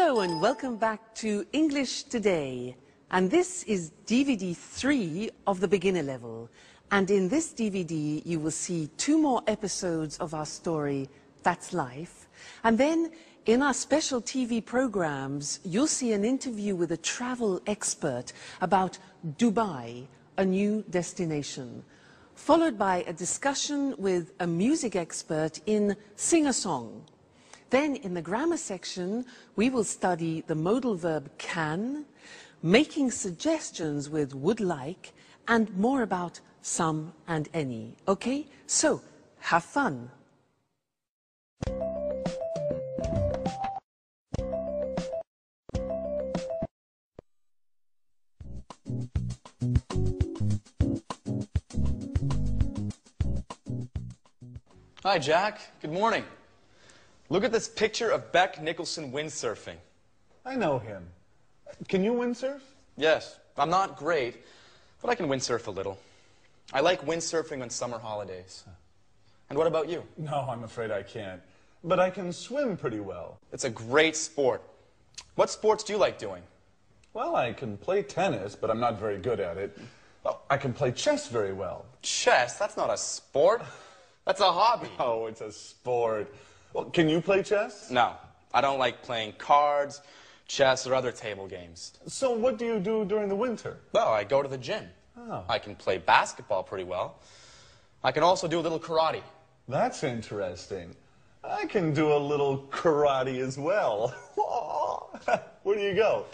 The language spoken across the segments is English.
Hello and welcome back to English Today. And this is DVD 3 of the beginner level. And in this DVD you will see 2 more episodes of our story, That's Life. And then in our special TV programs you'll see an interview with a travel expert about Dubai, a new destination, followed by a discussion with a music expert in Sing a Song. Then in the grammar section, we will study the modal verb can, making suggestions with would like, and more about some and any. Okay? So, have fun. Hi, Jack. Good morning. Look at this picture of Beck Nicholson windsurfing. I know him. Can you windsurf? Yes, I'm not great, but I can windsurf a little. I like windsurfing on summer holidays. And what about you? No, I'm afraid I can't. But I can swim pretty well. It's a great sport. What sports do you like doing? Well, I can play tennis, but I'm not very good at it. Oh, I can play chess very well. Chess? That's not a sport. That's a hobby. Oh, it's a sport. Well, can you play chess? No, I don't like playing cards, chess, or other table games. So what do you do during the winter? Well, I go to the gym. Oh. I can play basketball pretty well. I can also do a little karate. That's interesting. I can do a little karate as well. Where do you go?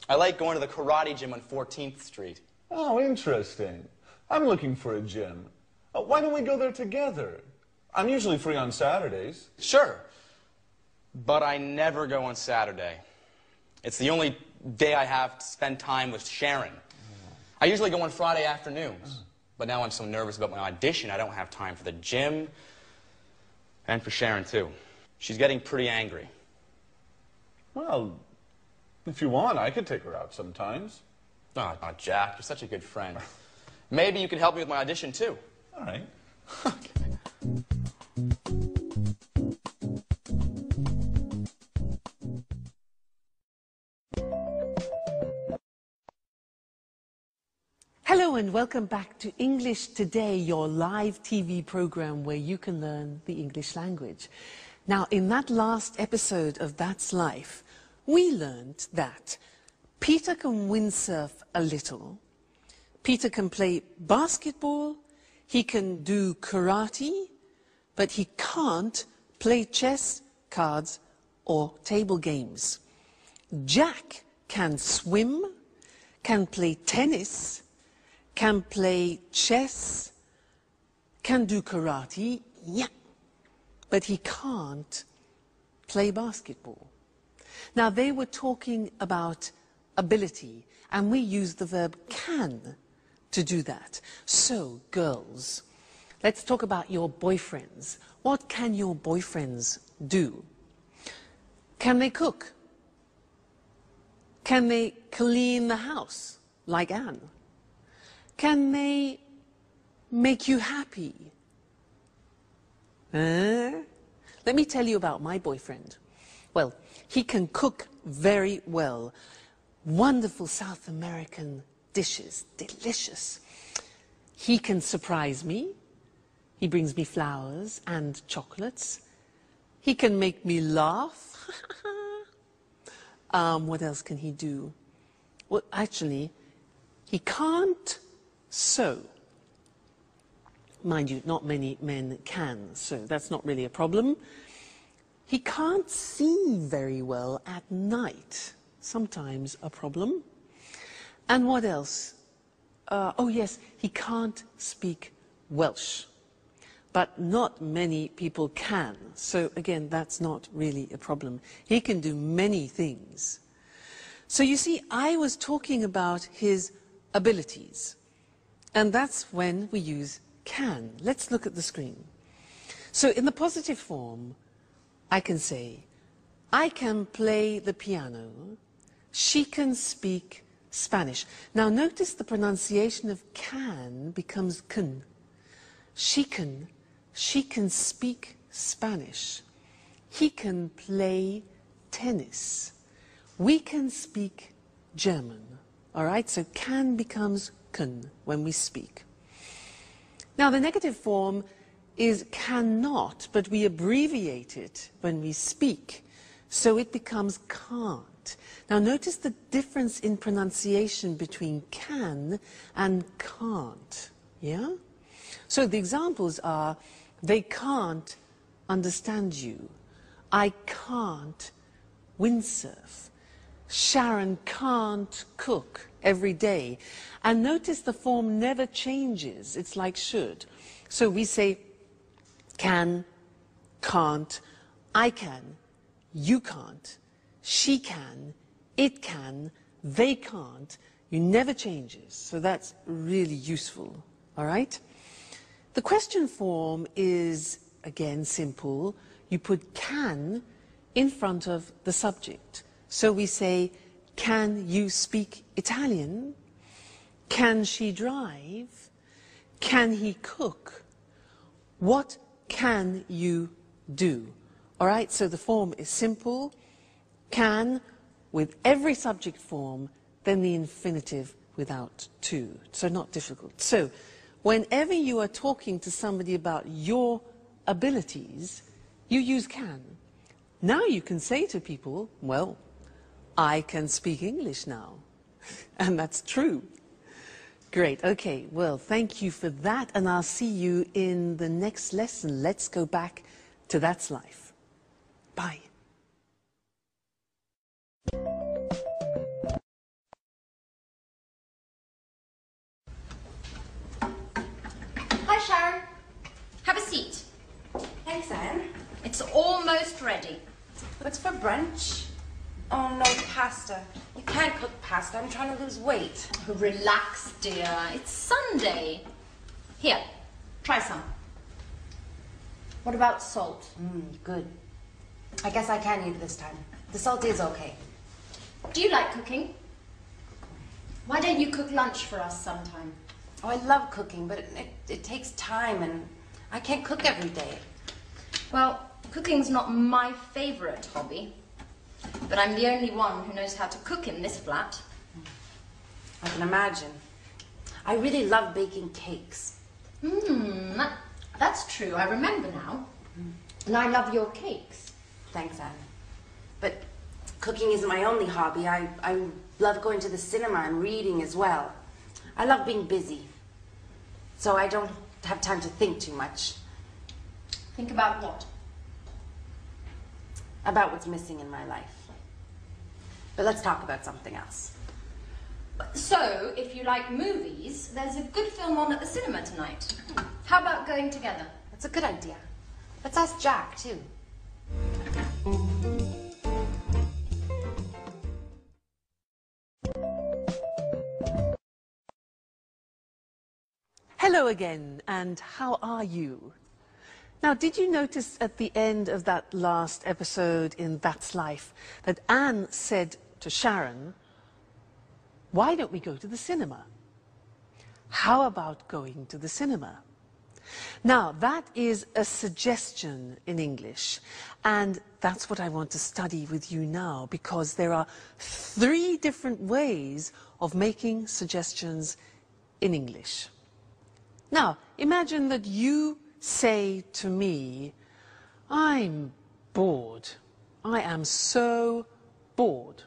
I like going to the karate gym on 14th Street. Oh, interesting. I'm looking for a gym. Why don't we go there together? I'm usually free on Saturdays. Sure, but I never go on Saturday. It's the only day I have to spend time with Sharon. I usually go on Friday afternoons, but now I'm so nervous about my audition I don't have time for the gym and for Sharon too. She's getting pretty angry. Well, if you want, I could take her out sometimes. Oh, Jack, you're such a good friend. Maybe you can help me with my audition too. All right. Okay. Hello and welcome back to English Today, your live TV program where you can learn the English language. Now, in that last episode of That's Life, we learned that Peter can windsurf a little, Peter can play basketball, he can do karate, but he can't play chess, cards, or table games. Jack can swim, can play tennis, can play chess, can do karate, yeah, but he can't play basketball. Now, they were talking about ability, and we used the verb can to do that. So, girls, let's talk about your boyfriends. What can your boyfriends do? Can they cook? Can they clean the house, like Anne? Can they make you happy? Let me tell you about my boyfriend. Well, he can cook very well. Wonderful South American dishes, delicious. He can surprise me. He brings me flowers and chocolates. He can make me laugh. What else can he do? Well, actually, he can't sew. Mind you, not many men can sew. That's not really a problem. He can't see very well at night. Sometimes a problem. And what else? Oh yes, he can't speak Welsh. But not many people can. So again, that's not really a problem. He can do many things. So you see, I was talking about his abilities. And that's when we use can. Let's look at the screen. So in the positive form, I can say, I can play the piano. She can speak Spanish. Now notice the pronunciation of can becomes can. She can speak Spanish. He can play tennis. We can speak German. All right, so can becomes können when we speak. Now, the negative form is cannot, but we abbreviate it when we speak, so it becomes can't. Now, notice the difference in pronunciation between can and can't, yeah? So the examples are, they can't understand you. I can't windsurf. Sharon can't cook every day. And notice the form never changes. It's like should. So we say can, can't, I can, you can't, she can, it can, they can't. You never changes. So that's really useful. All right? The question form is, again, simple. You put can in front of the subject. So we say, can you speak Italian? Can she drive? Can he cook? What can you do? All right, so the form is simple. Can with every subject form, then the infinitive without to. So not difficult. So whenever you are talking to somebody about your abilities, you use can. Now you can say to people, well, I can speak English now. And that's true. Great. Okay. Well, thank you for that. And I'll see you in the next lesson. Let's go back to That's Life. Bye. Hi, Sharon. Have a seat. Thanks, Anne. It's almost ready. What's for brunch? Oh, no, pasta. You can't cook pasta. I'm trying to lose weight. Relax, dear. It's Sunday. Here, try some. What about salt? Good. I guess I can eat this time. The salt is okay. Do you like cooking? Why don't you cook lunch for us sometime? Oh, I love cooking, but it takes time, and I can't cook every day. Well, cooking's not my favorite hobby, but I'm the only one who knows how to cook in this flat. I can imagine. I really love baking cakes. That's true. I remember now. And I love your cakes. Thanks, Anne. But cooking isn't my only hobby. I love going to the cinema and reading as well. I love being busy, so I don't have time to think too much. Think about what? About what's missing in my life. But let's talk about something else. So, if you like movies, there's a good film on at the cinema tonight. How about going together? That's a good idea. Let's ask Jack, too. Hello again, and how are you? Now, did you notice at the end of that last episode in That's Life that Anne said to Sharon, why don't we go to the cinema? How about going to the cinema? Now, that is a suggestion in English, and that's what I want to study with you now, because there are 3 different ways of making suggestions in English. Now, imagine that you say to me, I'm bored. I am so bored.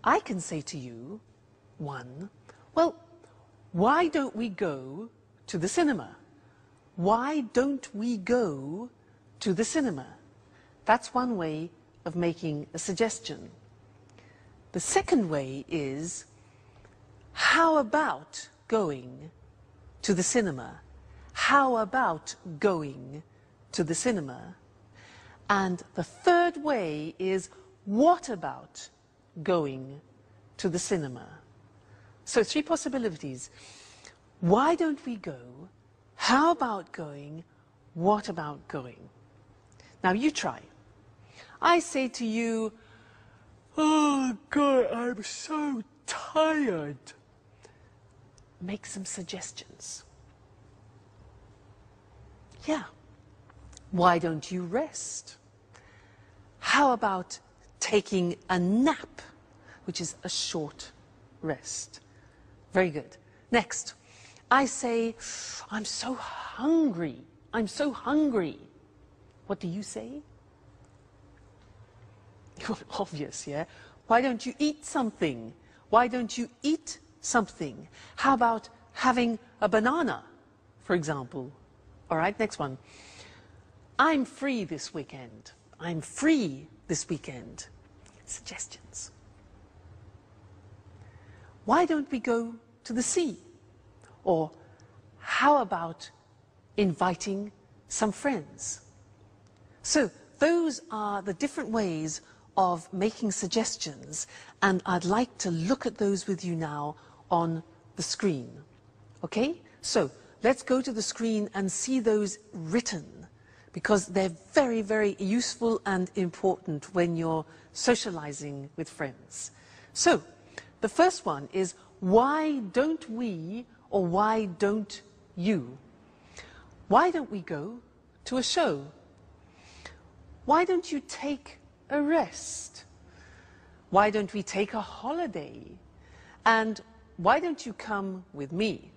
I can say to you, 1, well, why don't we go to the cinema? Why don't we go to the cinema? That's one way of making a suggestion. The second way is, how about going to the cinema? How about going to the cinema? And the third way is, what about going to the cinema? So 3 possibilities. Why don't we go? How about going? What about going? Now you try. I say to you, oh God, I'm so tired. Make some suggestions. Yeah. Why don't you rest? How about taking a nap, which is a short rest. Very good. Next, I say, I'm so hungry. I'm so hungry. What do you say? Obvious, yeah? Why don't you eat something? Why don't you eat something? How about having a banana, for example? All right, next one. I'm free this weekend. I'm free this weekend. Suggestions. Why don't we go to the sea? Or how about inviting some friends? So those are the different ways of making suggestions, and I'd like to look at those with you now on the screen. Okay? So let's go to the screen and see those written, because they're very, very useful and important when you're socializing with friends. So the first one is, why don't we, or why don't you? Why don't we go to a show? Why don't you take a rest? Why don't we take a holiday? And why don't you come with me?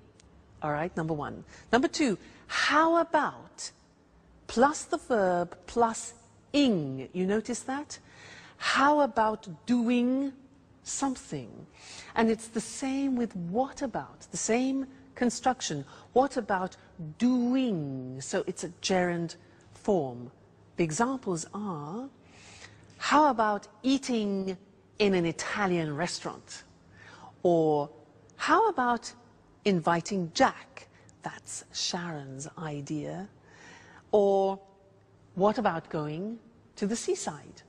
All right, number one. Number two, how about plus the verb plus ing? You notice that? How about doing something? And it's the same with what about, the same construction. What about doing? So it's a gerund form. The examples are, how about eating in an Italian restaurant? Or how about inviting Jack? That's Sharon's idea. Or what about going to the seaside?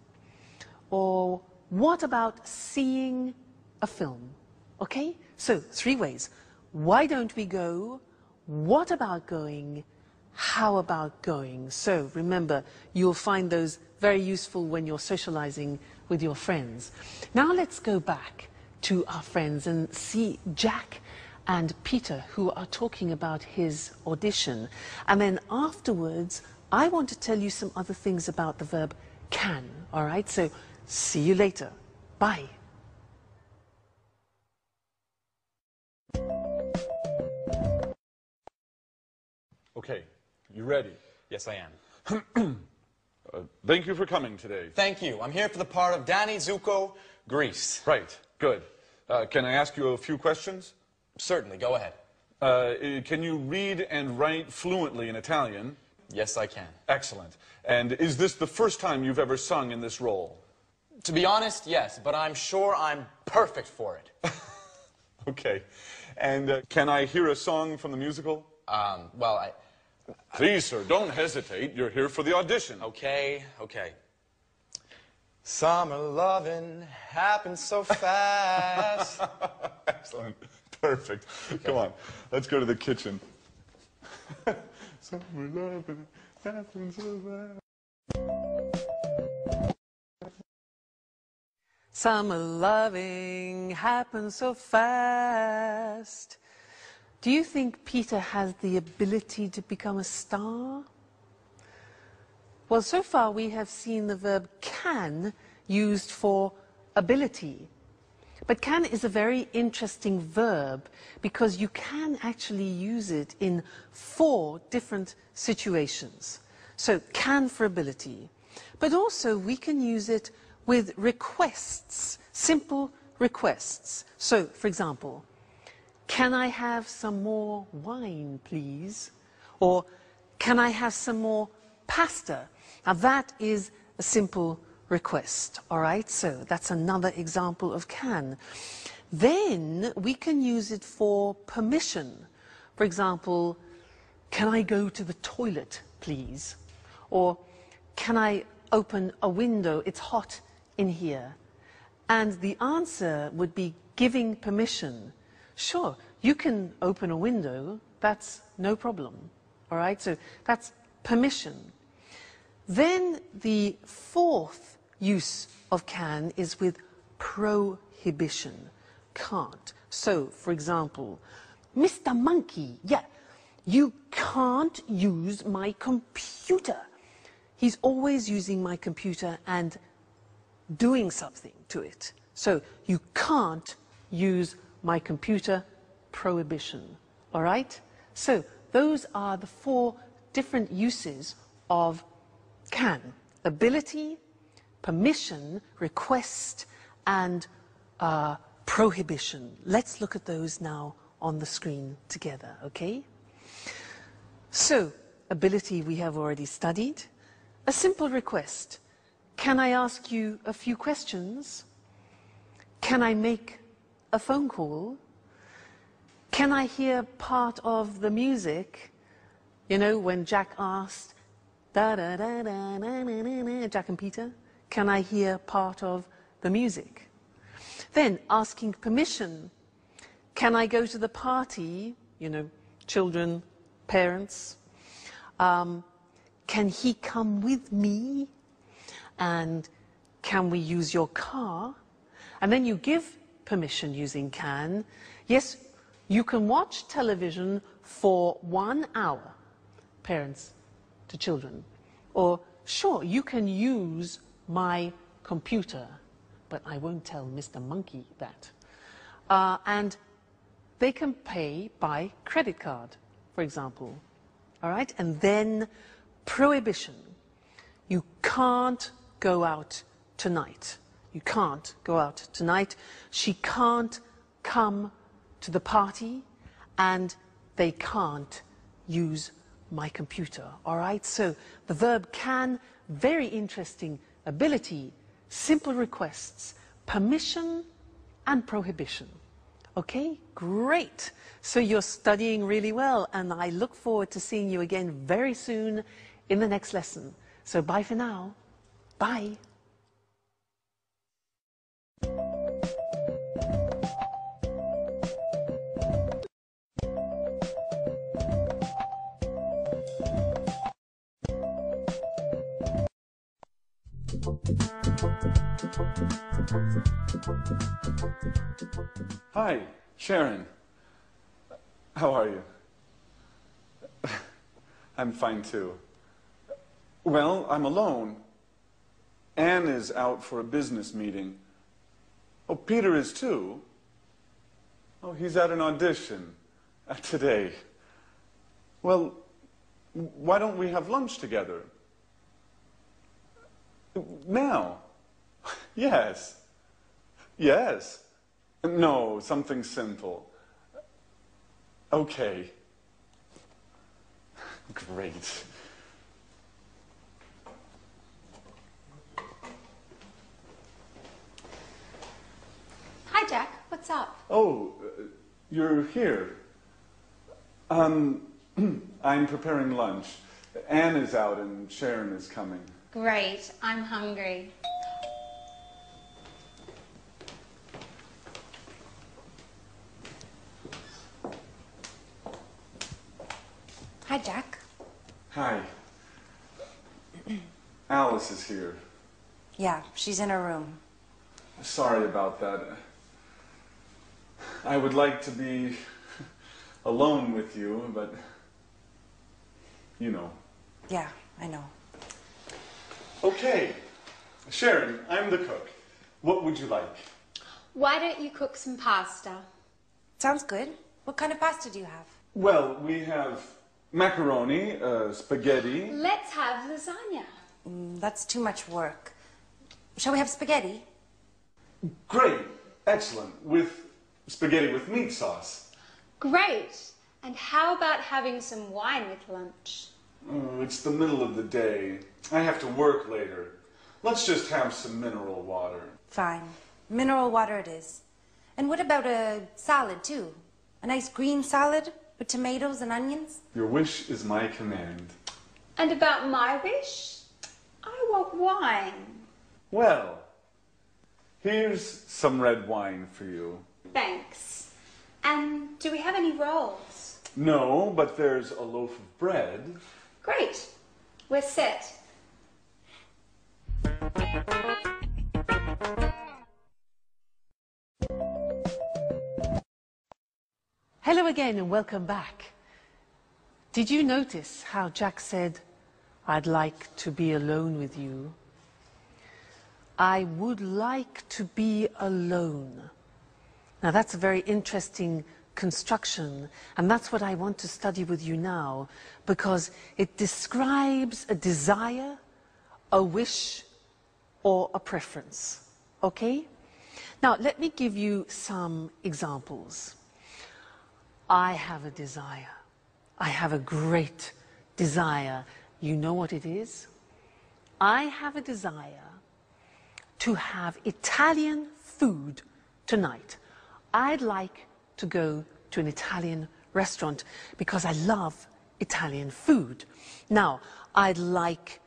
Or what about seeing a film? Okay, so three ways. Why don't we go? What about going? How about going? So remember, you'll find those very useful when you're socializing with your friends. Now let's go back to our friends and see Jack and Peter, who are talking about his audition. And then afterwards, I want to tell you some other things about the verb can. All right, so see you later. Bye. Okay, you ready? Yes, I am. Thank you for coming today. Thank you. I'm here for the part of Danny Zuko, Greece. Right, good. Can I ask you a few questions? Certainly, go ahead. Can you read and write fluently in Italian? Yes, I can. Excellent. And is this the first time you've ever sung in this role? To be honest, yes, but I'm sure I'm perfect for it. Okay. And can I hear a song from the musical? Well, Please, sir, don't hesitate. You're here for the audition. Okay. Summer loving happens so fast. Excellent. Perfect. Come on. Let's go to the kitchen. Summer loving happens so fast. Summer loving happens so fast. Do you think Peter has the ability to become a star? Well, so far we have seen the verb can used for ability. But can is a very interesting verb because you can actually use it in 4 different situations. So can for ability. But also we can use it with requests, simple requests. So, for example, can I have some more wine, please? Or can I have some more pasta? Now that is a simple request, all right? So that's another example of can. Then we can use it for permission. For example, can I go to the toilet, please? Or can I open a window? It's hot in here. And the answer would be giving permission. Sure, you can open a window, that's no problem, all right? So that's permission. Then the 4th use of can is with prohibition, can't. So, for example, Mr. Monkey, yeah, you can't use my computer. He's always using my computer, and doing something to it. So you can't use my computer, prohibition. All right? So those are the 4 different uses of can. Ability, permission, request, and prohibition. Let's look at those now on the screen together, okay? So, ability we have already studied. A simple request. Can I ask you a few questions? Can I make a phone call? Can I hear part of the music? You know, when Jack asked, da da da da da da da, Jack and Peter, can I hear part of the music? Then asking permission. Can I go to the party? You know, children, parents. Can he come with me? And can we use your car? And then you give permission using can. Yes, you can watch television for 1 hour, parents to children. Or, sure, you can use my computer, but I won't tell Mr. Monkey that. And they can pay by credit card, for example. All right? And then prohibition. You can't go out tonight. You can't go out tonight. She can't come to the party, and they can't use my computer. All right? So the verb can, very interesting ability, simple requests, permission and prohibition. Okay? Great. So you're studying really well, and I look forward to seeing you again very soon in the next lesson. So bye for now. Bye. Hi, Sharon. How are you? I'm fine too. Well, I'm alone. Anne is out for a business meeting. Oh, Peter is too. Oh, he's at an audition today. Well, why don't we have lunch together? Now? Yes. Yes. No, something simple. Okay. Great. Hi, Jack. What's up? Oh, you're here. I'm preparing lunch. Anne is out and Sharon is coming. Great. I'm hungry. Hi, Jack. Hi. Alice is here. Yeah, she's in her room. Sorry about that. I would like to be alone with you, but you know. Yeah, I know. Okay. Sharon, I'm the cook. What would you like? Why don't you cook some pasta? Sounds good. What kind of pasta do you have? Well, we have macaroni, spaghetti. Let's have lasagna. That's too much work. Shall we have spaghetti? Great. Excellent. With spaghetti with meat sauce. Great. And how about having some wine with lunch? Oh, it's the middle of the day. I have to work later. Let's just have some mineral water. Fine. Mineral water it is. And what about a salad, too? A nice green salad with tomatoes and onions? Your wish is my command. And about my wish? I want wine. Well, here's some red wine for you. Thanks. And do we have any rolls? No, but there's a loaf of bread. Great. We're set. Hello again and welcome back. Did you notice how Jack said, I'd like to be alone with you? I would like to be alone. Now that's a very interesting construction, and that's what I want to study with you now, because it describes a desire, a wish, or a preference. Okay? Now let me give you some examples. I have a desire. I have a great desire. You know what it is? I have a desire to have Italian food tonight. I'd like to go to an Italian restaurant because I love Italian food. Now, I'd like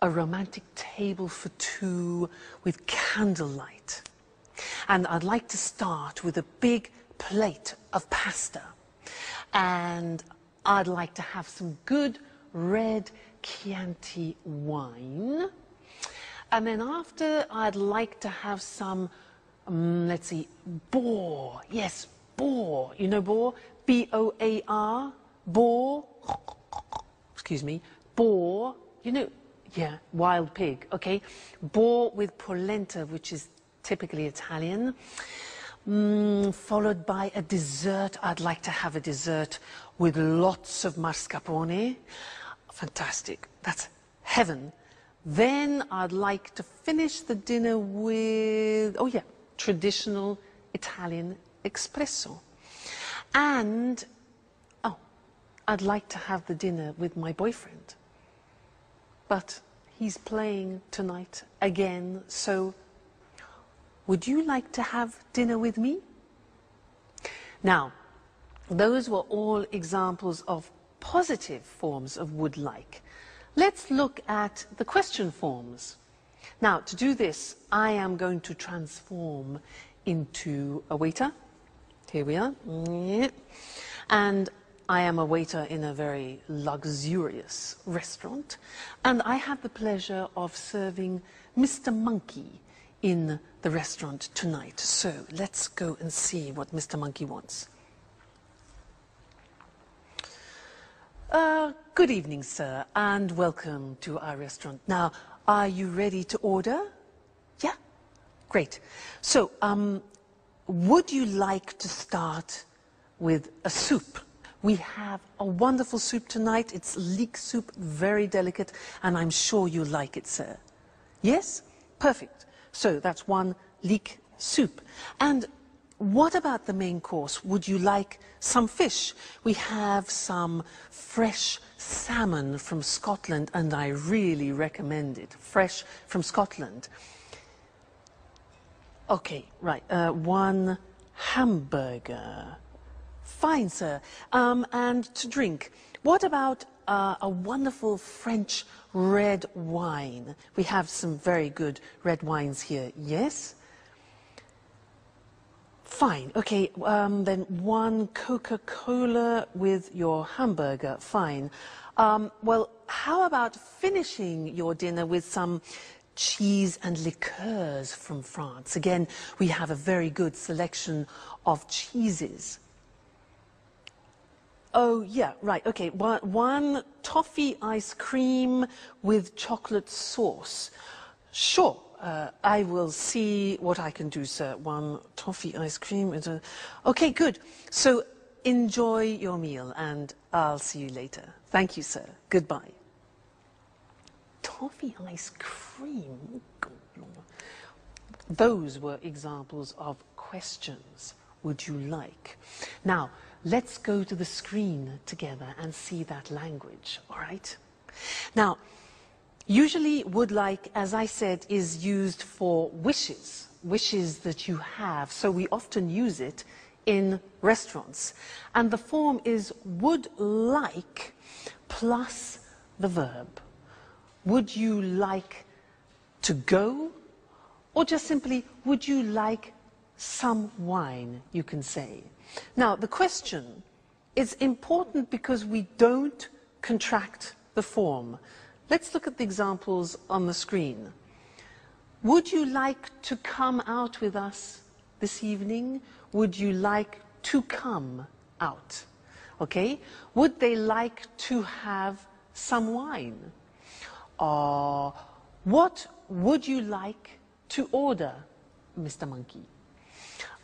a romantic table for two with candlelight. And I'd like to start with a big plate of pasta. And I'd like to have some good red Chianti wine. And then after, I'd like to have some, let's see, boar. Yes, boar. You know boar? B-O-A-R. Boar. Excuse me. Boar. You know, yeah, wild pig, okay? Boar with polenta, which is typically Italian. Followed by a dessert. I'd like to have a dessert with lots of mascarpone. Fantastic. That's heaven. Then I'd like to finish the dinner with, oh yeah, traditional Italian espresso. And, oh, I'd like to have the dinner with my boyfriend. But he's playing tonight again, so would you like to have dinner with me? Now, those were all examples of positive forms of would like. Let's look at the question forms. Now, to do this, I am going to transform into a waiter. Here we are. And I am a waiter in a very luxurious restaurant. And I have the pleasure of serving Mr. Monkey in the restaurant tonight. So let's go and see what Mr. Monkey wants. Good evening, sir, and welcome to our restaurant. Now, are you ready to order? Yeah? Great. So, would you like to start with a soup? We have a wonderful soup tonight. It's leek soup, very delicate, and I'm sure you like it, sir. Yes? Perfect. So, that's one leek soup. And what about the main course? Would you like some fish? We have some fresh salmon from Scotland, and I really recommend it. Fresh from Scotland. Okay, right. One hamburger. Fine, sir. And to drink. What about a wonderful French red wine? We have some very good red wines here. Yes? Fine. Okay, then one Coca-Cola with your hamburger. Fine. Well, how about finishing your dinner with some cheese and liqueurs from France? Again, we have a very good selection of cheeses. Oh, yeah, right. Okay, one toffee ice cream with chocolate sauce. Sure. I will see what I can do, sir. One toffee ice cream. Okay, good. So enjoy your meal, and I'll see you later. Thank you, sir. Goodbye. Toffee ice cream? Those were examples of questions. Would you like? Now, let's go to the screen together and see that language, all right? Now, usually would like, as I said, is used for wishes, wishes that you have. So we often use it in restaurants. And the form is would like plus the verb. Would you like to go? Or just simply, would you like some wine, you can say. Now, the question is important because we don't contract the form. Let's look at the examples on the screen. Would you like to come out with us this evening? Would you like to come out? Okay? Would they like to have some wine? What would you like to order, Mr. Monkey?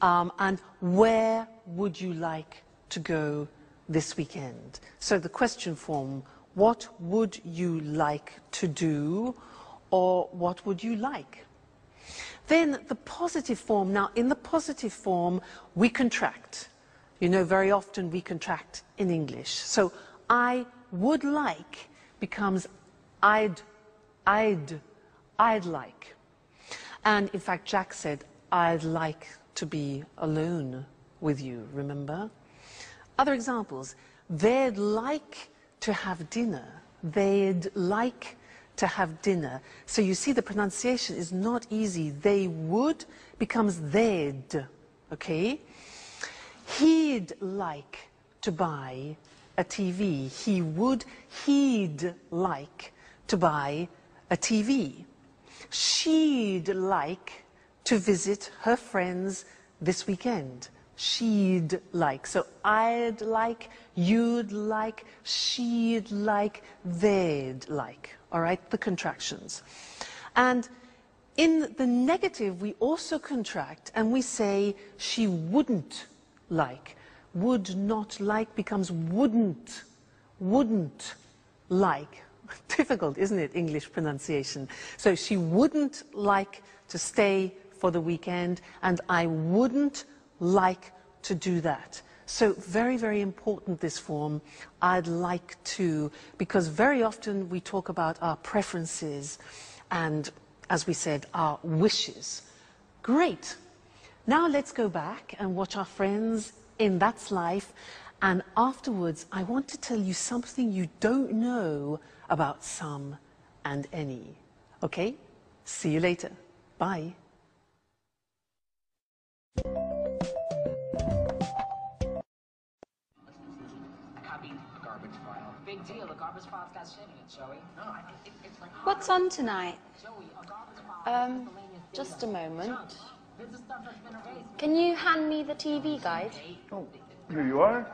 And where would you like to go this weekend? So the question form, what would you like to do, or what would you like? Then the positive form. Now, in the positive form, we contract. You know, very often we contract in English. So I would like becomes I'd like. And in fact, Jack said, I'd like to be alone with you, remember? Other examples, they'd like to have dinner. They'd like to have dinner. So you see the pronunciation is not easy. They would becomes they'd, okay? He'd like to buy a TV. He'd like to buy a TV. She'd like to visit her friends this weekend. She'd like. So I'd like, you'd like, she'd like, they'd like. All right, the contractions. And in the negative, we also contract and we say she wouldn't like. Would not like becomes wouldn't like. Difficult, isn't it, English pronunciation? So she wouldn't like to stay for the weekend, and I wouldn't like to do that. So very, very important, this form, I'd like to, because very often we talk about our preferences and, as we said, our wishes. Great. Now let's go back and watch our friends in That's Life, and afterwards I want to tell you something you don't know about some and any. Okay? See you later. Bye. Big deal. The garbage file's got shit in it, Joey. No, it's like... What's on tonight? Joey, a garbage file... Just a moment. Can you hand me the TV guide? Oh, here you are.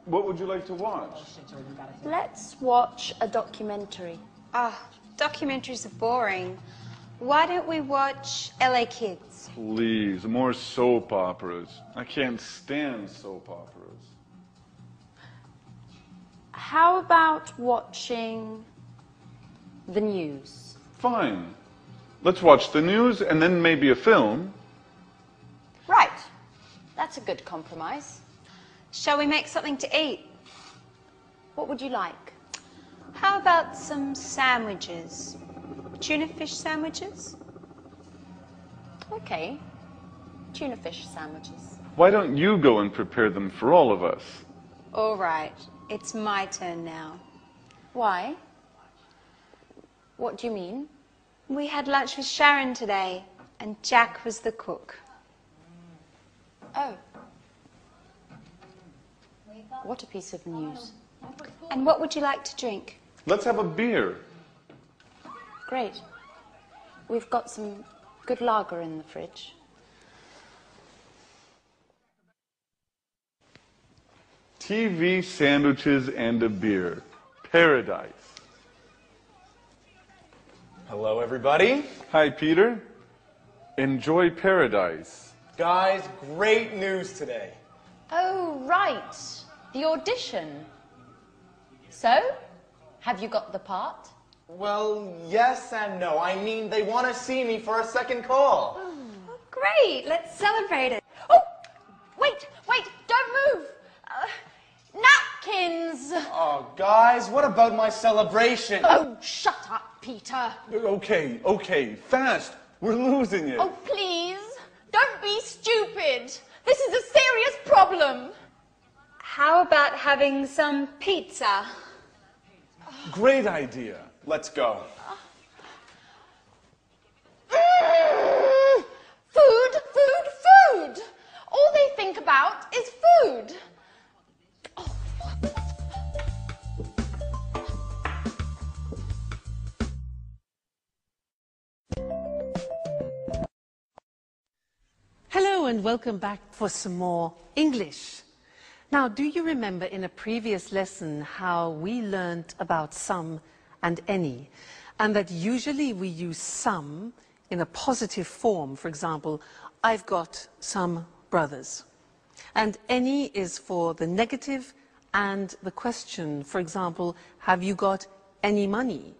What would you like to watch? Let's watch a documentary. Ah, documentaries are boring. Why don't we watch LA Kids? Please, more soap operas. I can't stand soap operas. How about watching the news? Fine. Let's watch the news and then maybe a film. Right. That's a good compromise. Shall we make something to eat? What would you like? How about some sandwiches? Tuna fish sandwiches? Okay. Tuna fish sandwiches. Why don't you go and prepare them for all of us? All right. It's my turn now. Why? What do you mean? We had lunch with Sharon today, and Jack was the cook. Oh. What a piece of news. And what would you like to drink? Let's have a beer. Great. We've got some good lager in the fridge. TV, sandwiches, and a beer. Paradise. Hello, everybody. Hi, Peter. Enjoy paradise. Guys, great news today. Oh, right. The audition. So, have you got the part? Well, yes and no. I mean, they want to see me for a second call. Oh, great. Let's celebrate it. Oh, wait, don't move. Napkins. Oh, guys, what about my celebration? Oh, shut up, Peter. Okay, fast. We're losing it. Oh, please, don't be stupid. This is a serious problem. How about having some pizza? Great idea. Let's go. Food. All they think about is food. Hello and welcome back for some more English. Now, do you remember in a previous lesson how we learned about some and any? and that usually we use some in a positive form. For example, I've got some brothers. And any is for the negative and the question. For example, have you got any money?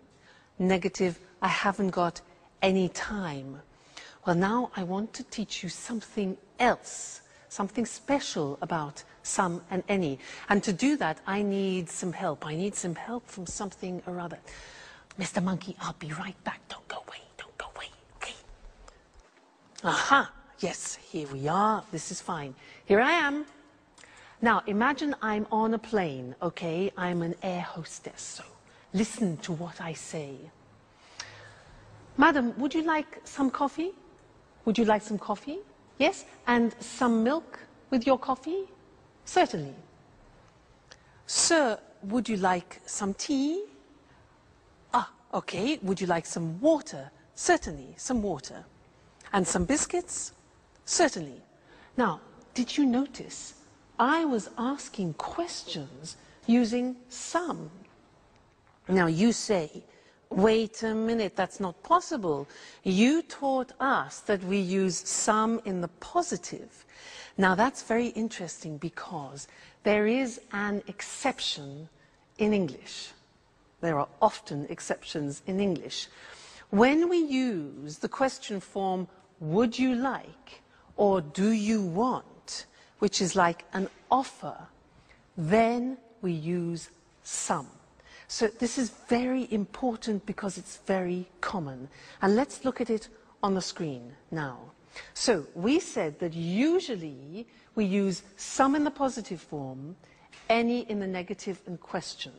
Negative, I haven't got any time. Well, now I want to teach you something else, something special about some and any. And to do that, I need some help. I need some help from something or other. Mr. Monkey, I'll be right back. Don't go away. Don't go away. Okay. Aha. Yes, here we are. This is fine. Here I am. Now, imagine I'm on a plane, okay? I'm an air hostess, so listen to what I say. Madam, would you like some coffee? Would you like some coffee? Yes? And some milk with your coffee? Certainly. Sir, would you like some tea? Ah, okay. Would you like some water? Certainly, some water. And some biscuits? Certainly. Now, did you notice I was asking questions using some? Now you say, wait a minute, that's not possible. You taught us that we use some in the positive. Now that's very interesting because there is an exception in English. There are often exceptions in English. When we use the question form, would you like, or do you want, which is like an offer, then we use some. So this is very important because it's very common. And let's look at it on the screen now. So we said that usually we use some in the positive form, any in the negative and question.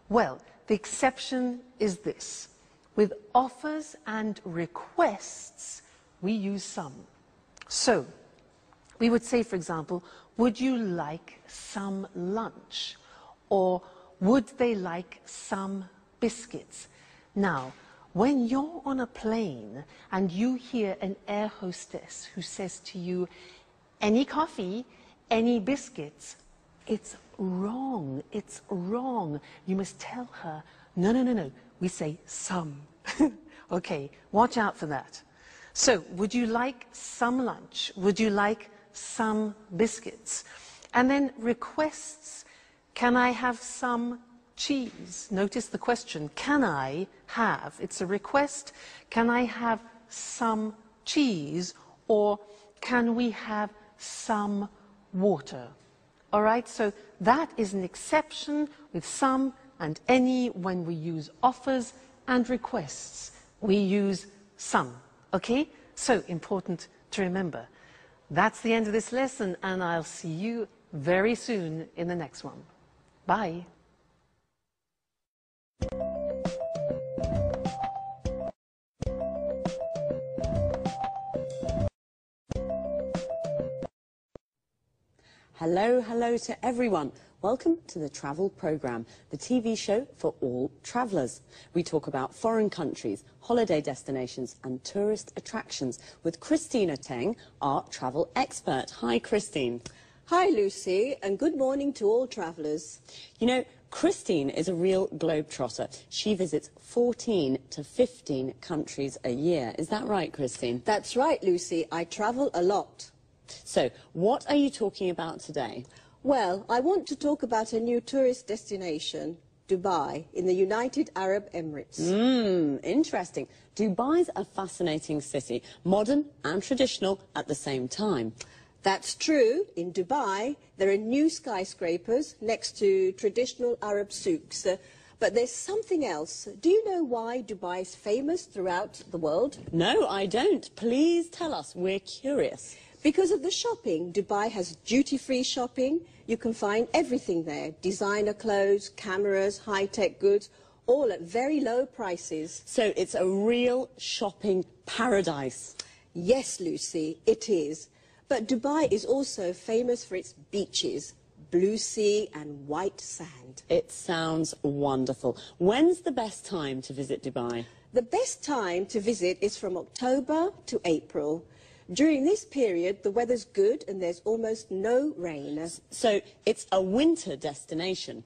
Well, the exception is this. With offers and requests, we use some. So we would say, for example, would you like some lunch? Or would they like some biscuits? Now, when you're on a plane and you hear an air hostess who says to you, any coffee, any biscuits, it's wrong, it's wrong. You must tell her, no, no, no, no, we say some. Okay, watch out for that. So, would you like some lunch? Would you like some biscuits? And then requests, can I have some cheese? Notice the question, can I have? It's a request. Can I have some cheese? Or can we have some water? All right, so that is an exception with some and any when we use offers and requests. We use some, okay? So important to remember. That's the end of this lesson, and I'll see you very soon in the next one. Bye. Hello, hello to everyone. Welcome to the Travel Programme, the TV show for all travellers. We talk about foreign countries, holiday destinations and tourist attractions with Christina Teng, our travel expert. Hi, Christine. Hi, Lucy, and good morning to all travellers. You know, Christine is a real globetrotter. She visits 14 to 15 countries a year. Is that right, Christine? That's right, Lucy. I travel a lot. So, what are you talking about today? Well, I want to talk about a new tourist destination, Dubai, in the United Arab Emirates. Interesting. Dubai's a fascinating city, modern and traditional at the same time. That's true. In Dubai, there are new skyscrapers next to traditional Arab souks. But there's something else. Do you know why Dubai is famous throughout the world? No, I don't. Please tell us. We're curious. Because of the shopping. Dubai has duty-free shopping. You can find everything there. Designer clothes, cameras, high-tech goods, all at very low prices. So it's a real shopping paradise. Yes, Lucy, it is. But Dubai is also famous for its beaches, blue sea and white sand. It sounds wonderful. When's the best time to visit Dubai? The best time to visit is from October to April. During this period, the weather's good and there's almost no rain. So it's a winter destination.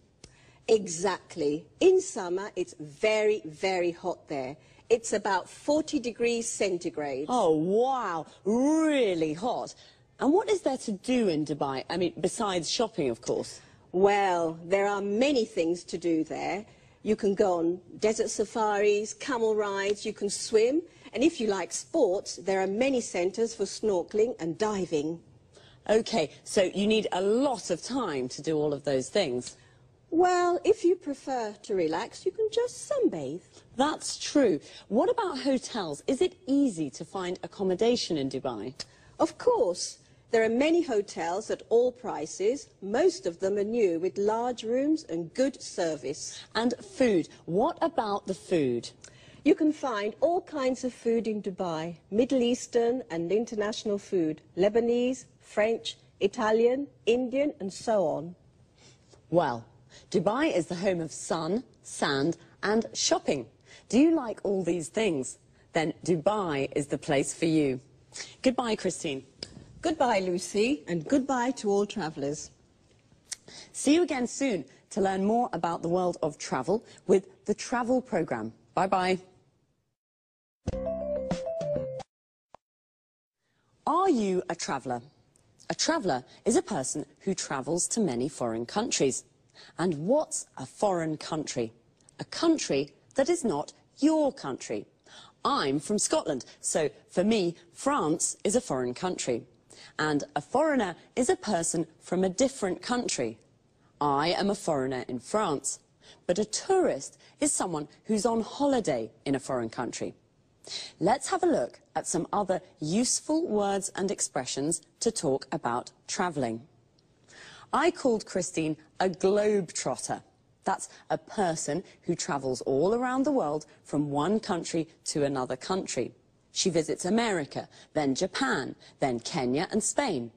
Exactly. In summer, it's very, very hot there. It's about 40 degrees centigrade. Oh, wow. Really hot. And what is there to do in Dubai? I mean, besides shopping, of course. Well, there are many things to do there. You can go on desert safaris, camel rides, you can swim. And if you like sports, there are many centres for snorkeling and diving. OK, so you need a lot of time to do all of those things. Well, if you prefer to relax, you can just sunbathe. That's true. What about hotels? Is it easy to find accommodation in Dubai? Of course. There are many hotels at all prices. Most of them are new, with large rooms and good service. And food. What about the food? You can find all kinds of food in Dubai. Middle Eastern and international food. Lebanese, French, Italian, Indian and so on. Well, Dubai is the home of sun, sand and shopping. Do you like all these things? Then Dubai is the place for you. Goodbye, Christine. Goodbye, Lucy, and goodbye to all travellers. See you again soon to learn more about the world of travel with the Travel Programme. Bye-bye. Are you a traveller? A traveller is a person who travels to many foreign countries. And what's a foreign country? A country that is not your country. I'm from Scotland, so for me, France is a foreign country. And a foreigner is a person from a different country. I am a foreigner in France, but a tourist is someone who's on holiday in a foreign country. Let's have a look at some other useful words and expressions to talk about travelling. I called Christine a globetrotter. That's a person who travels all around the world from one country to another country. She visits America, then Japan, then Kenya and Spain.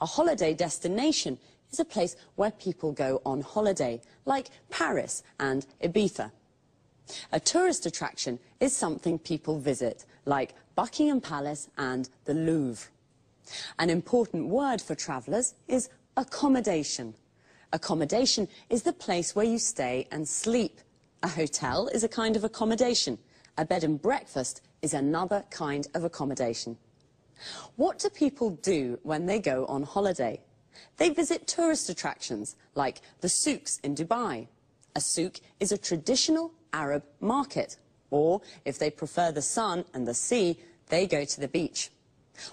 A holiday destination is a place where people go on holiday, like Paris and Ibiza. A tourist attraction is something people visit, like Buckingham Palace and the Louvre. An important word for travellers is accommodation. Accommodation is the place where you stay and sleep. A hotel is a kind of accommodation. A bed and breakfast is another kind of accommodation. What do people do when they go on holiday? They visit tourist attractions, like the souks in Dubai. A souk is a traditional Arab market. Or, if they prefer the sun and the sea, they go to the beach.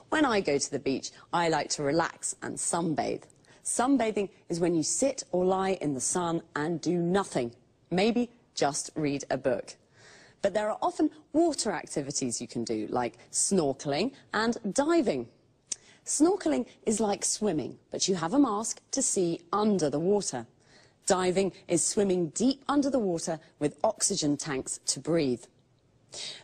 When I go to the beach, I like to relax and sunbathe. Sunbathing is when you sit or lie in the sun and do nothing. Maybe just read a book. But there are often water activities you can do, like snorkeling and diving. Snorkeling is like swimming, but you have a mask to see under the water. Diving is swimming deep under the water with oxygen tanks to breathe.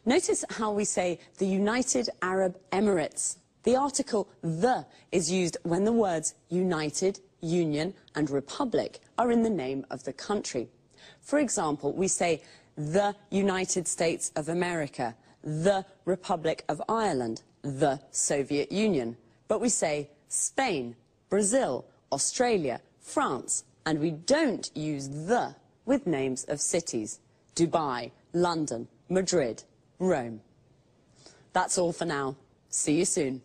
Notice how we say the United Arab Emirates. The article the is used when the words United, Union and Republic are in the name of the country. For example, we say the United States of America, the Republic of Ireland, the Soviet Union. But we say Spain, Brazil, Australia, France, and we don't use the with names of cities. Dubai, London, Madrid, Rome. That's all for now. See you soon.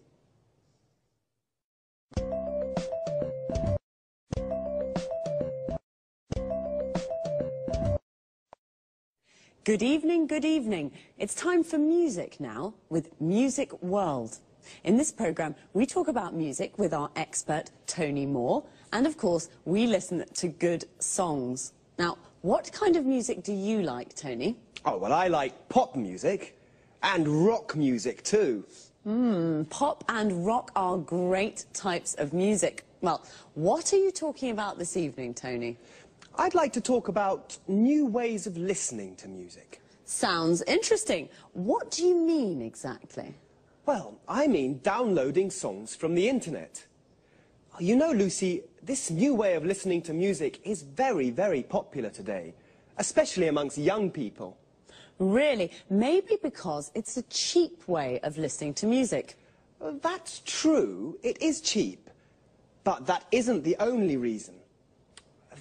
Good evening, good evening. It's time for music now with Music World. In this programme, we talk about music with our expert, Tony Moore, and of course, we listen to good songs. Now, what kind of music do you like, Tony? Oh, well, I like pop music and rock music too. Pop and rock are great types of music. Well, what are you talking about this evening, Tony? I'd like to talk about new ways of listening to music. Sounds interesting. What do you mean exactly? Well, I mean downloading songs from the internet. You know, Lucy, this new way of listening to music is very, very popular today, especially amongst young people. Really? Maybe because it's a cheap way of listening to music. That's true. It is cheap. But that isn't the only reason.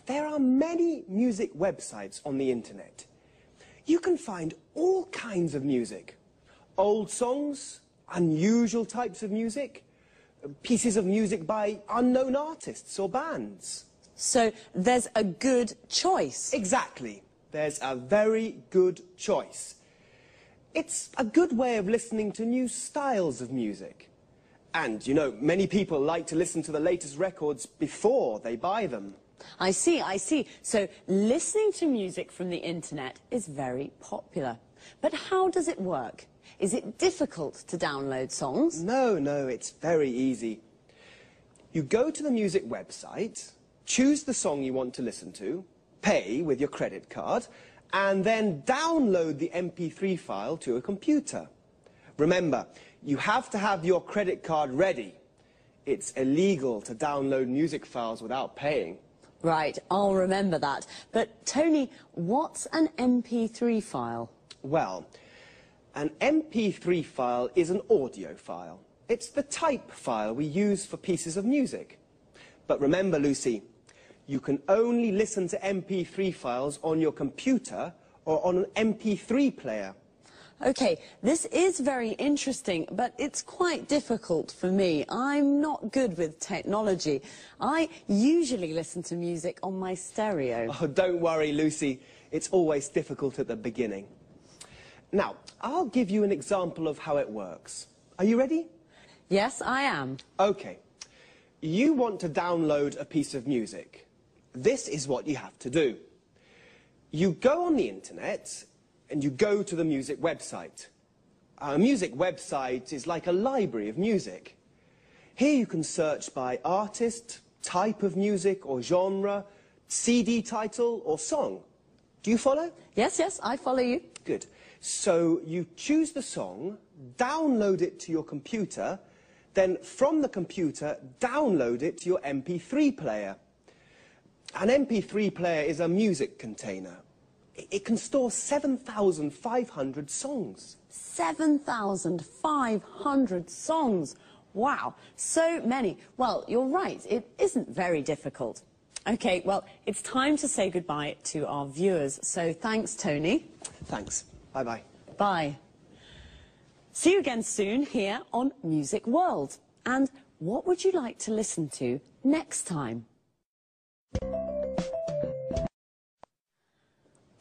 there are many music websites on the internet. You can find all kinds of music. Old songs, unusual types of music, pieces of music by unknown artists or bands. So there's a good choice. Exactly. There's a very good choice. It's a good way of listening to new styles of music. And, you know, many people like to listen to the latest records before they buy them. I see, I see. So listening to music from the internet is very popular. But how does it work? Is it difficult to download songs? No, it's very easy. You go to the music website, choose the song you want to listen to, pay with your credit card, and then download the MP3 file to a computer. Remember, you have to have your credit card ready. It's illegal to download music files without paying. Right, I'll remember that. But, Tony, what's an MP3 file? Well, an MP3 file is an audio file. It's the type file we use for pieces of music. But remember, Lucy, you can only listen to MP3 files on your computer or on an MP3 player. OK, this is very interesting, but it's quite difficult for me. I'm not good with technology. I usually listen to music on my stereo. Oh, don't worry, Lucy. It's always difficult at the beginning. Now, I'll give you an example of how it works. Are you ready? Yes, I am. OK. You want to download a piece of music. This is what you have to do. You go on the internet and you go to the music website. A music website is like a library of music. Here you can search by artist, type of music or genre, CD title or song. Do you follow? Yes, I follow you. Good. So you choose the song, download it to your computer, then from the computer, download it to your MP3 player. An MP3 player is a music container. It can store 7,500 songs. 7,500 songs. Wow, so many. Well, you're right, it isn't very difficult. OK, well, it's time to say goodbye to our viewers. So thanks, Tony. Thanks. Bye-bye. Bye. See you again soon here on Music World. And what would you like to listen to next time?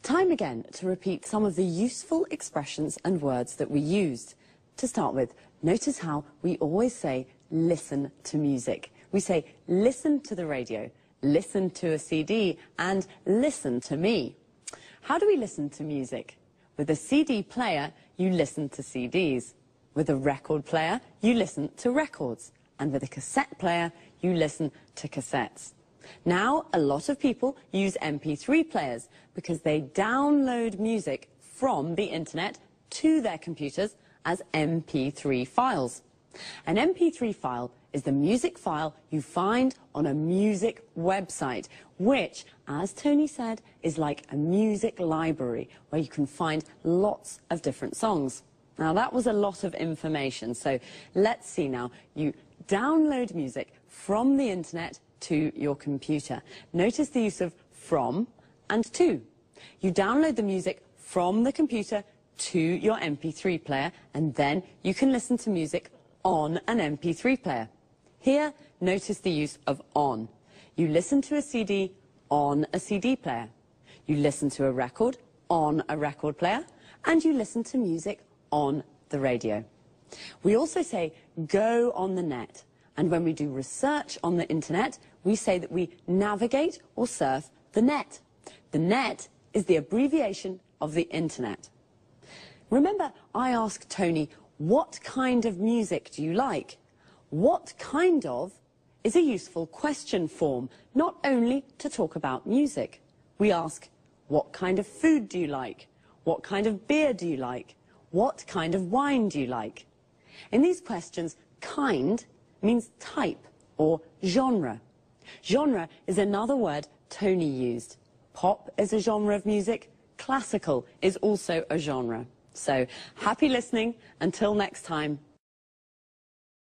Time again to repeat some of the useful expressions and words that we used. To start with, notice how we always say listen to music. We say listen to the radio, listen to a CD, and listen to me. How do we listen to music? With a CD player, you listen to CDs. With a record player, you listen to records. And with a cassette player, you listen to cassettes. Now, a lot of people use MP3 players because they download music from the internet to their computers as MP3 files. An MP3 file is the music file you find on a music website, which, as Tony said, is like a music library where you can find lots of different songs. Now, that was a lot of information, so let's see now. You download music from the internet to your computer. Notice the use of from and to. You download the music from the computer to your MP3 player, and then you can listen to music on an MP3 player. Here, notice the use of on. You listen to a CD on a CD player. You listen to a record on a record player, and you listen to music on the radio. We also say go on the net. And when we do research on the internet, we say that we navigate or surf the net. The net is the abbreviation of the internet. Remember, I asked Tony, what kind of music do you like? What kind of is a useful question form, not only to talk about music. We ask, what kind of food do you like? What kind of beer do you like? What kind of wine do you like? In these questions, kind means type or genre. Genre is another word Tony used. Pop is a genre of music. Classical is also a genre. So, happy listening. Until next time.